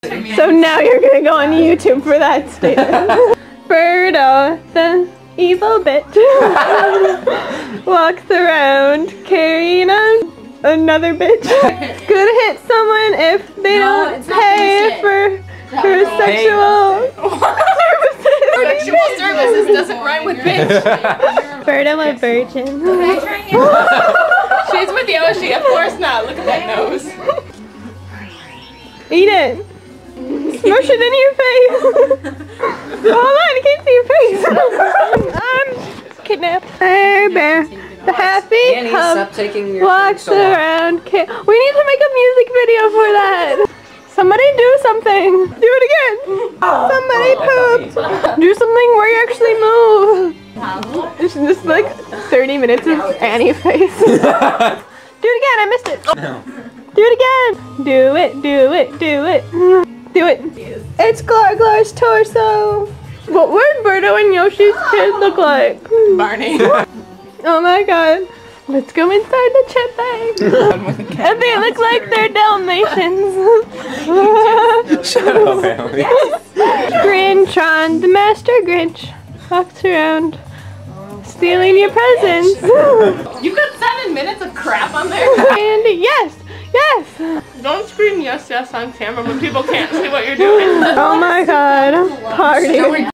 So now you're gonna go on YouTube for that statement. Birdo, the evil bitch, walks around carrying another bitch. Gonna hit someone if they don't pay for her sexual services. Sexual services doesn't rhyme with bitch. Birdo a virgin. She's with Yoshi, of course not. Look at that nose. Eat it. Smush it in your face. Hold on, I can't see your face. I'm kidnapped. Bear, Bear, the happy cub walks around. We need to make a music video for that. Somebody do something. Do it again. Somebody poop. Do something where you actually move. It's just like 30 minutes of Annie face. Do it again, I missed it. No. Do it again. Do it, do it, do it. Do it. It's Glarglar's torso. What would Birdo and Yoshi's kid look like? Barney. Oh my god. Let's go inside the chip bag. And they look like they're Dalmatians. Shut up, Emily. Grinchon, the Master Grinch, walks around stealing your presents. You've got 7 minutes of crap on there. And yes, yes. Don't scream yes, yes on camera when people can't see what you're doing. Oh my god. Party.